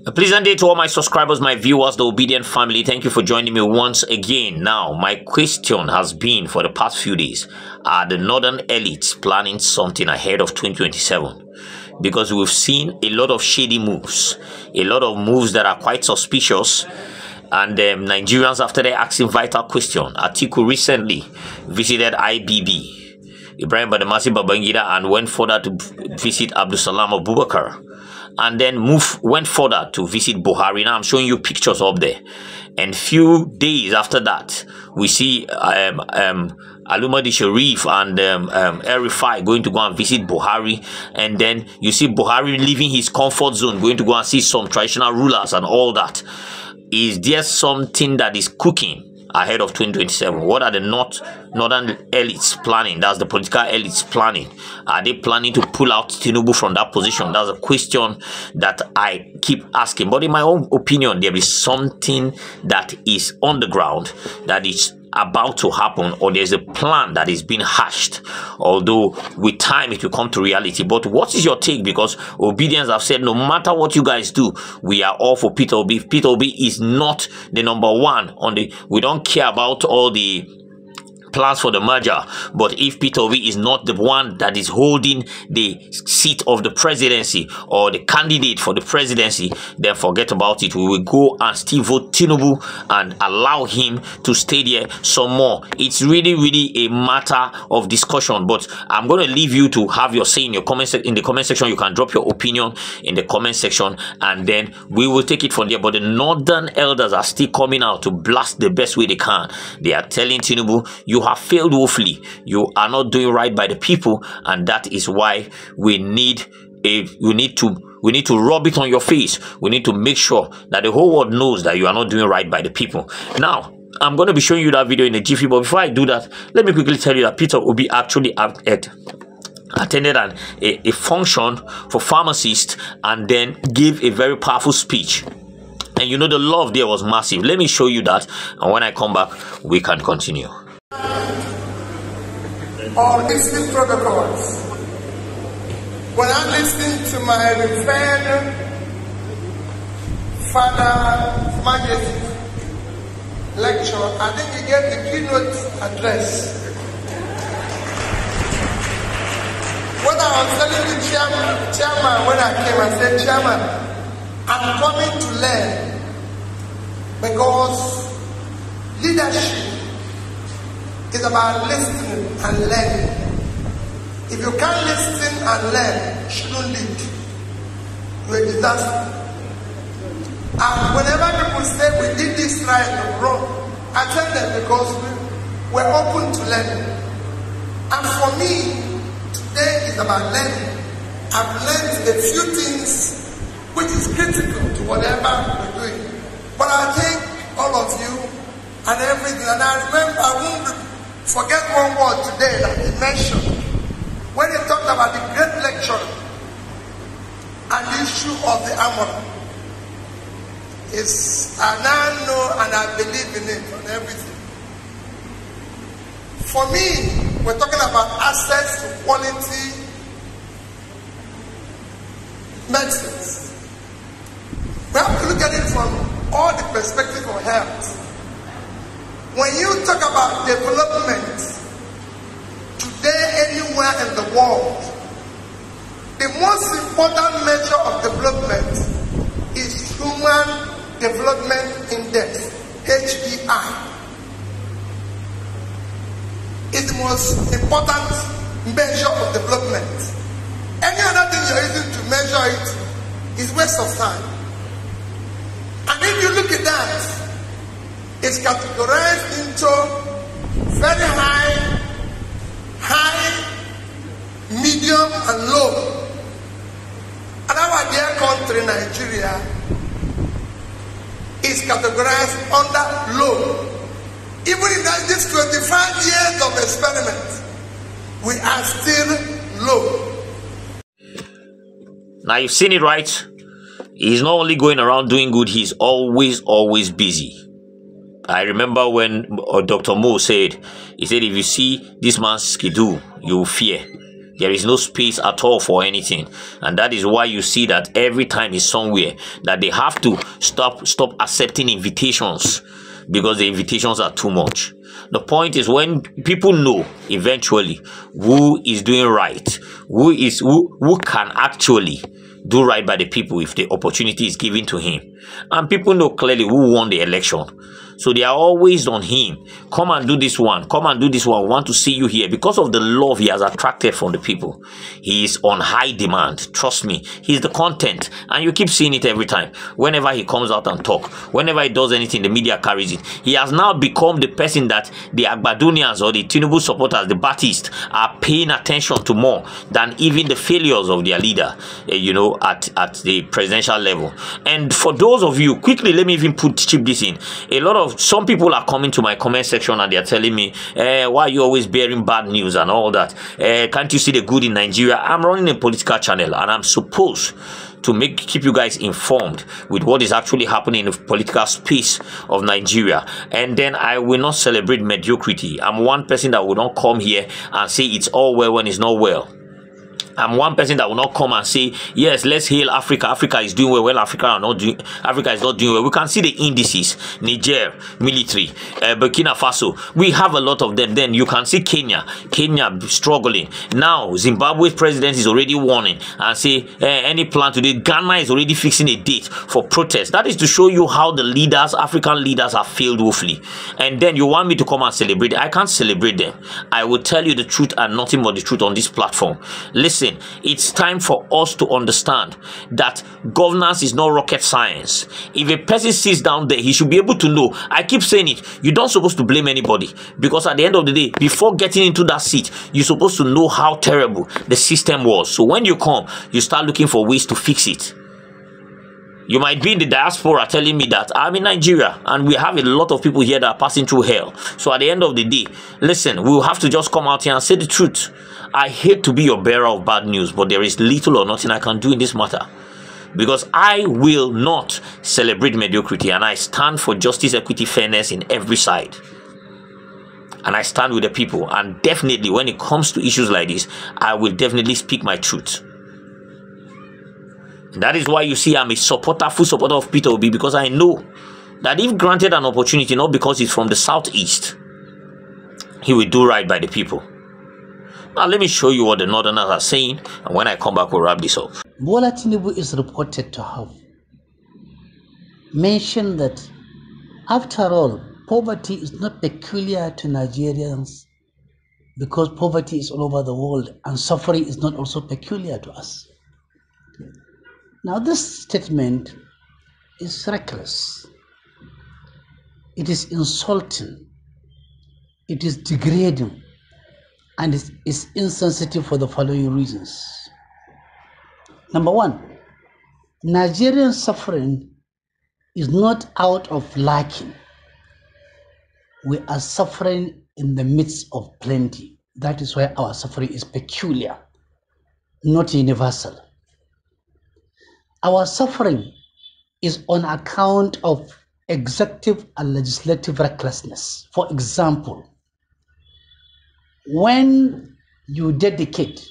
A pleasant day to all my subscribers, my viewers, the obedient family. Thank you for joining me once again. Now, my question has been for the past few days, are the northern elites planning something ahead of 2027? Because we've seen a lot of shady moves, a lot of moves that are quite suspicious. And Nigerians, after they asking vital question, e.t.c recently visited IBB, Ibrahim Badamasi Babangida, and went further to visit Abdusalam Abubakar. And then went further to visit Buhari. Now I'm showing you pictures up there. And few days after that, we see Alumadi Sharif and El-Rufai going to go and visit Buhari. And then you see Buhari leaving his comfort zone, going to go and see some traditional rulers and all that. Is there something that is cooking ahead of 2027? What are the northern elites planning? That's the political elites planning. Are they planning to pull out TINUBU from that position? That's a question that I keep asking. But in my own opinion, there is something that is on the ground that is about to happen, or there's a plan that is being hashed, although with time it will come to reality. But what is your take? Because Obedience have said no matter what you guys do, we are all for Peter Obi. If Peter Obi is not the number one on the, we don't care about all the plans for the merger, but if Peter Obi is not the one that is holding the seat of the presidency or the candidate for the presidency, then forget about it. We will go and still vote TINUBU and allow him to stay there some more. It's really a matter of discussion, but I'm going to leave you to have your say in your in the comment section. You can drop your opinion in the comment section, and then we will take it from there. But the northern elders are still coming out to blast the best way they can. They are telling TINUBU, you have failed woefully. You are not doing right by the people, and that is why we need to rub it on your face. We need to make sure that the whole world knows that you are not doing right by the people. Now, I'm going to be showing you that video in a jiffy, but before I do that, let me quickly tell you that Peter Obi actually attended a function for pharmacists and then gave a very powerful speech. And you know, the love there was massive. Let me show you that, and when I come back, we can continue. Or listening protocols. When I'm listening to my revered Father Majesty lecture, I think he gave the keynote address. What I was telling the chairman when I came, I said, Chairman, I'm coming to learn, because leadership is about listening and learning. If you can't listen and learn, you shouldn't lead. You're a disaster. And whenever people say we did this right or wrong, I tell them because we're open to learning. And for me, today is about learning. I've learned a few things which is critical to whatever we're doing. But I thank all of you and everything. And I remember, I won't forget one word today that he mentioned when he talked about the great lecture and the issue of the armor. I now know and I believe in it on everything. For me, we're talking about access to quality medicines. We have to look at it from all the perspective of health. When you talk about development, today anywhere in the world, the most important measure of development is Human Development Index, HDI. It's the most important measure of development. Any other thing you're using to measure it is waste of time. And if you look at that, it's categorized into very high, medium, and low. And our dear country, Nigeria, is categorized under low. Even in these 25 years of experiment, we are still low. Now you've seen it, right? He's not only going around doing good, he's always busy. I remember when Dr. Mo said, he said, if you see this man's schedule, you will fear. There is no space at all for anything. And that is why you see that every time is somewhere that they have to stop accepting invitations, because the invitations are too much. The point is, when people know eventually who is doing right, who can actually do right by the people if the opportunity is given to him, and people know clearly who won the election, so they are always on him. Come and do this one. Come and do this one. We want to see you here. Because of the love he has attracted from the people, he is on high demand. Trust me, he's the content, and you keep seeing it every time. Whenever he comes out and talk, whenever he does anything, the media carries it. He has now become the person that the Agbadonians or the TINUBU supporters, the Baptists, are paying attention to more than even the failures of their leader, at the presidential level. And for those of you, quickly, let me even chip this in. Some people are coming to my comment section and they are telling me, why are you always bearing bad news and all that? Can't you see the good in Nigeria? I'm running a political channel, and I'm supposed to keep you guys informed with what is actually happening in the political space of Nigeria. And then I will not celebrate mediocrity. I'm one person that will not come here and say it's all well when it's not well. I'm one person that will not come and say, yes, let's hail Africa. Africa is doing well when Africa is not doing well. We can see the indices. Niger, military, Burkina Faso. We have a lot of them. Then you can see Kenya struggling. Now, Zimbabwe's president is already warning and say, any plan today. Ghana is already fixing a date for protest. That is to show you how the leaders, African leaders, have failed woefully. And then you want me to come and celebrate. I can't celebrate them. I will tell you the truth and nothing but the truth on this platform. Listen, it's time for us to understand that governance is not rocket science. If a person sits down there, he should be able to know. I keep saying it. You're not supposed to blame anybody, because at the end of the day, before getting into that seat, you're supposed to know how terrible the system was. So when you come, you start looking for ways to fix it. You might be in the diaspora telling me that I'm in Nigeria and we have a lot of people here that are passing through hell. So at the end of the day, listen, we'll have to just come out here and say the truth. I hate to be your bearer of bad news, but there is little or nothing I can do in this matter, because I will not celebrate mediocrity, and I stand for justice, equity, fairness in every side. And I stand with the people, and definitely when it comes to issues like this, I will definitely speak my truth. That is why you see I'm a full supporter of Peter Obi, because I know that if granted an opportunity, not because he's from the southeast, he will do right by the people. Now let me show you what the Northerners are saying, and when I come back, we'll wrap this up. Bola Tinubu is reported to have mentioned that, after all, poverty is not peculiar to Nigerians, because poverty is all over the world, and suffering is not also peculiar to us. Now, this statement is reckless. It is insulting. It is degrading. And it is insensitive for the following reasons. Number one, Nigerian suffering is not out of lacking. We are suffering in the midst of plenty. That is why our suffering is peculiar, not universal. Our suffering is on account of executive and legislative recklessness. For example, when you dedicate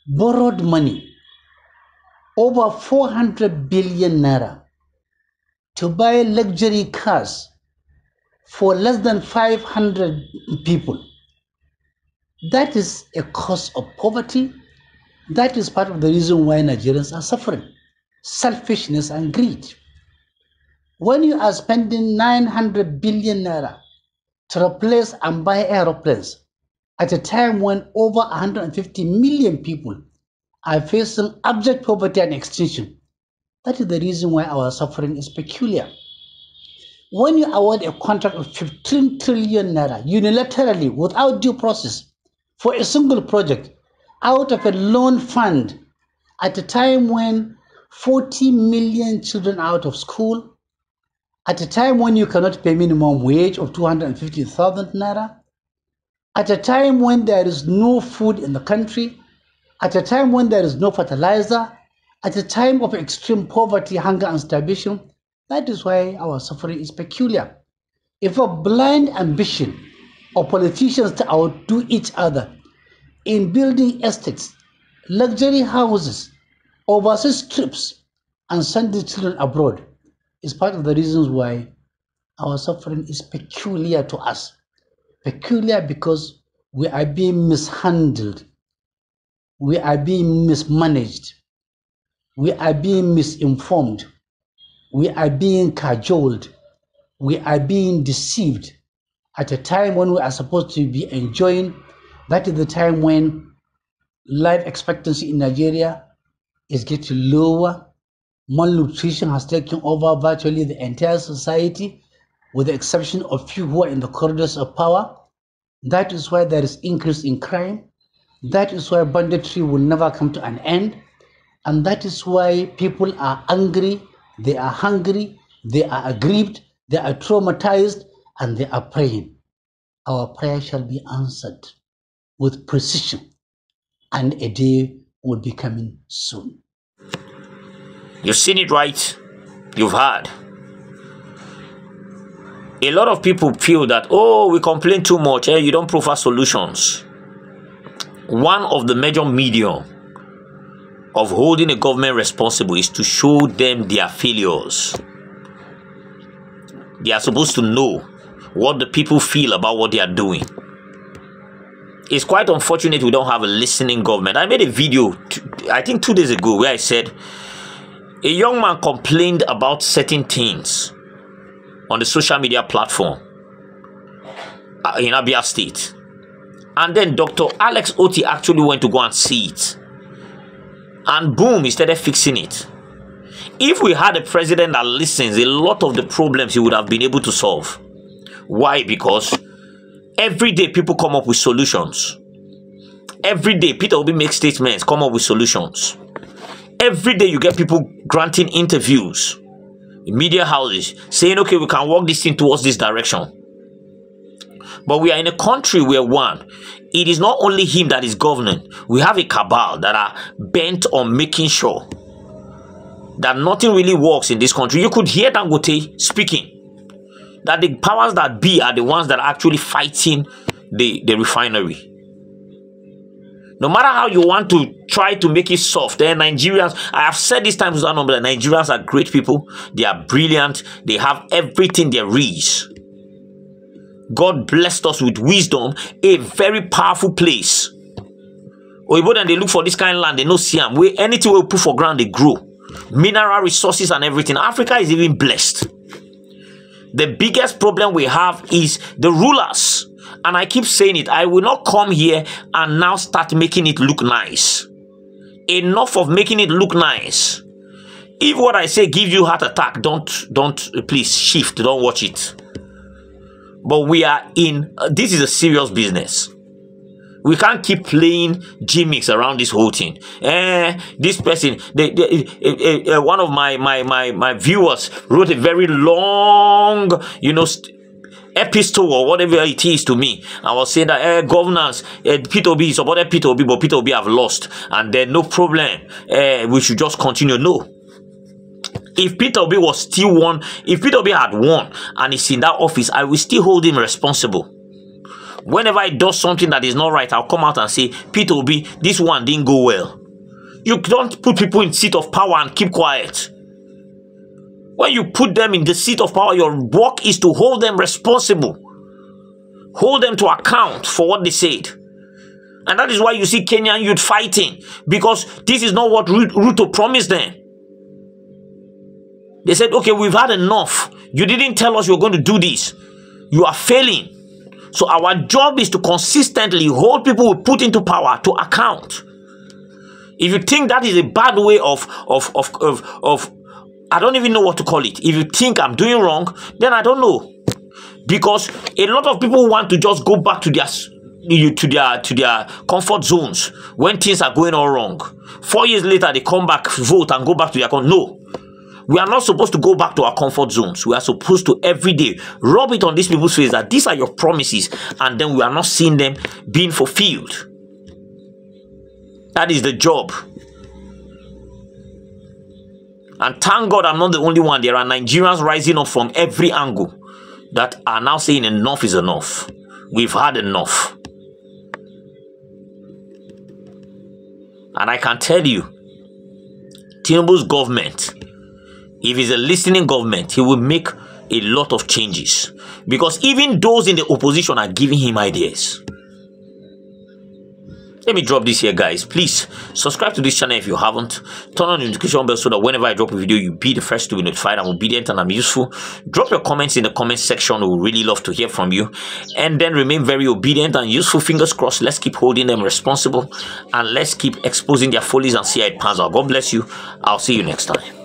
borrowed money, over 400 billion naira, to buy luxury cars for less than 500 people, that is a cause of poverty. That is part of the reason why Nigerians are suffering. Selfishness and greed. When you are spending 900 billion naira to replace and buy aeroplanes at a time when over 150 million people are facing abject poverty and extinction, that is the reason why our suffering is peculiar. When you award a contract of 15 trillion naira unilaterally without due process for a single project out of a loan fund at a time when 40 million children are out of school, at a time when you cannot pay minimum wage of 250,000 naira, at a time when there is no food in the country, at a time when there is no fertilizer, at a time of extreme poverty, hunger, and starvation, that is why our suffering is peculiar. If a blind ambition of politicians to outdo each other in building estates, luxury houses, overseas trips, and sending children abroad is part of the reasons why our suffering is peculiar to us. Peculiar because we are being mishandled, we are being mismanaged, we are being misinformed, we are being cajoled, we are being deceived at a time when we are supposed to be enjoying. That is the time when life expectancy in Nigeria is getting lower. Malnutrition has taken over virtually the entire society, with the exception of few who are in the corridors of power. That is why there is increase in crime. That is why banditry will never come to an end. And that is why people are angry, they are hungry, they are aggrieved, they are traumatized, and they are praying. Our prayer shall be answered with precision, and a day will be coming soon. You've seen it right. You've heard. A lot of people feel that, oh, we complain too much. You don't provide solutions. One of the major medium of holding a government responsible is to show them their failures. They are supposed to know what the people feel about what they are doing. It's quite unfortunate we don't have a listening government. I made a video, I think 2 days ago, where I said a young man complained about certain things on the social media platform in Abia State. And then Dr. Alex Oti actually went to go and see it. And boom, he started fixing it. If we had a president that listens, a lot of the problems he would have been able to solve. Why? Because every day people come up with solutions. Every day Peter Obi makes statements, come up with solutions. Every day you get people granting interviews in media houses saying, okay, we can walk this thing towards this direction. But we are in a country where, one, it is not only him that is governing. We have a cabal that are bent on making sure that nothing really works in this country. You could hear Dangote speaking that the powers that be are the ones that are actually fighting the refinery. No matter how you want to try to make it soft, Nigerians, I have said this times without number, that Nigerians are great people. They are brilliant. They have everything there is. God blessed us with wisdom, a very powerful place. Oyibo, then they look for this kind of land, they know Siam, where anything we put for ground, they grow. Mineral resources and everything. Africa is even blessed. The biggest problem we have is the rulers. And I keep saying it, I will not come here and now start making it look nice. Enough of making it look nice. If what I say gives you heart attack, don't please shift, don't watch it. But we are in, this is a serious business. We can't keep playing gimmicks around this whole thing. This person, one of my viewers wrote a very long, epistle or whatever it is to me. I was saying that governance, P2B supported P2B, but P2B have lost, and then no problem. We should just continue. No. If P2B was still won, if P2B had won and is in that office, I will still hold him responsible. Whenever he does something that is not right, I'll come out and say, P2B, this one didn't go well. You don't put people in seat of power and keep quiet. When you put them in the seat of power, your work is to hold them responsible. Hold them to account for what they said. And that is why you see Kenyan youth fighting. Because this is not what Ruto promised them. They said, okay, we've had enough. You didn't tell us you were going to do this. You are failing. So our job is to consistently hold people we put into power to account. If you think that is a bad way of I don't even know what to call it. If you think I'm doing wrong, then I don't know. Because a lot of people want to just go back to their comfort zones when things are going all wrong. 4 years later, they come back, vote, and go back to their no. We are not supposed to go back to our comfort zones. We are supposed to every day rub it on these people's face that these are your promises, and then we are not seeing them being fulfilled. That is the job. And thank God I'm not the only one. There are Nigerians rising up from every angle that are now saying enough is enough. We've had enough. And I can tell you, TINUBU's government, if he's a listening government, he will make a lot of changes. Because even those in the opposition are giving him ideas. Let me drop this here, guys. Please subscribe to this channel if you haven't. Turn on the notification bell so that whenever I drop a video, you'll be the first to be notified. I'm obedient and I'm useful. Drop your comments in the comment section. We would really love to hear from you. And then remain very obedient and useful. Fingers crossed. Let's keep holding them responsible. And let's keep exposing their follies and see how it pans out. God bless you. I'll see you next time.